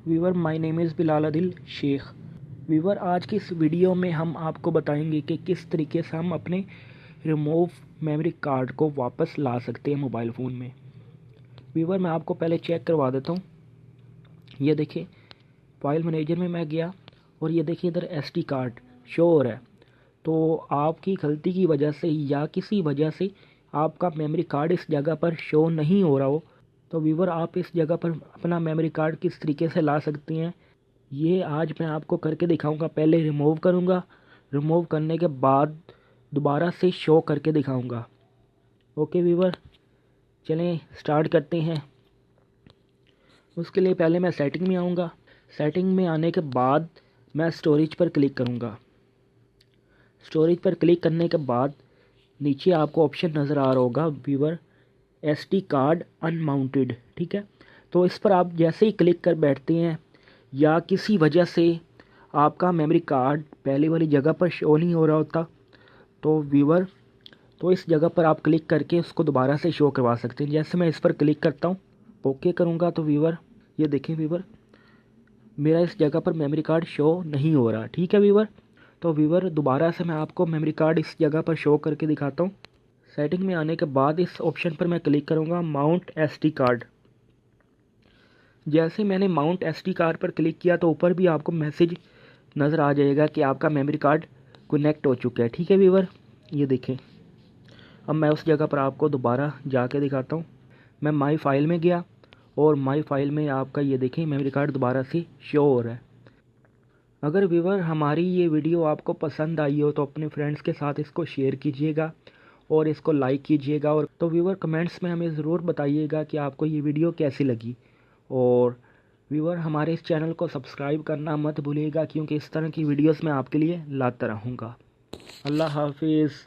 Weaver my name is Bilal Adil Shaikh. Viewer आज की इस वीडियो में हम आपको बताएंगे कि किस तरीके से हम अपने रिमूव मेमोरी कार्ड को वापस ला सकते हैं मोबाइल फ़ोन में। वीवर मैं आपको पहले चेक करवा देता हूँ। ये देखिए फाइल मैनेजर में मैं गया और ये देखिए इधर SD कार्ड शो हो रहा है। तो आपकी गलती की वजह से या किसी वजह से आपका मेमोरी कार्ड इस जगह पर शो नहीं हो रहा हो तो वीवर आप इस जगह पर अपना मेमोरी कार्ड किस तरीके से ला सकते हैं ये आज मैं आपको करके दिखाऊंगा। पहले रिमूव करूंगा, रिमूव करने के बाद दोबारा से शो करके दिखाऊंगा। ओके वीवर, चलें स्टार्ट करते हैं। उसके लिए पहले मैं सेटिंग में आऊँगा। सेटिंग में आने के बाद मैं स्टोरेज पर क्लिक करूँगा। स्टोरेज पर क्लिक करने के बाद नीचे आपको ऑप्शन नज़र आ रहा होगा वीवर SD कार्ड अनमाउंटेड, ठीक है। तो इस पर आप जैसे ही क्लिक कर बैठते हैं या किसी वजह से आपका मेमोरी कार्ड पहले वाली जगह पर शो नहीं हो रहा होता तो वीवर तो इस जगह पर आप क्लिक करके उसको दोबारा से शो करवा सकते हैं। जैसे मैं इस पर क्लिक करता हूँ, ओके करूँगा तो वीवर ये देखें वीवर मेरा इस जगह पर मेमोरी कार्ड शो नहीं हो रहा, ठीक है वीवर। तो वीवर दोबारा से मैं आपको मेमोरी कार्ड इस जगह पर शो करके दिखाता हूँ। सेटिंग में आने के बाद इस ऑप्शन पर मैं क्लिक करूँगा माउंट SD कार्ड। जैसे मैंने माउंट SD कार्ड पर क्लिक किया तो ऊपर भी आपको मैसेज नज़र आ जाएगा कि आपका मेमोरी कार्ड कनेक्ट हो चुका है, ठीक है वीवर। ये देखें अब मैं उस जगह पर आपको दोबारा जाके दिखाता हूँ। मैं माई फाइल में गया और माई फाइल में आपका ये देखें मेमोरी कार्ड दोबारा से शो हो रहा है। अगर वीवर हमारी ये वीडियो आपको पसंद आई हो तो अपने फ्रेंड्स के साथ इसको शेयर कीजिएगा और इसको लाइक कीजिएगा। और तो व्यूवर कमेंट्स में हमें ज़रूर बताइएगा कि आपको ये वीडियो कैसी लगी। और व्यूवर हमारे इस चैनल को सब्सक्राइब करना मत भूलिएगा क्योंकि इस तरह की वीडियोस मैं आपके लिए लाता रहूँगा। अल्लाह हाफिज़।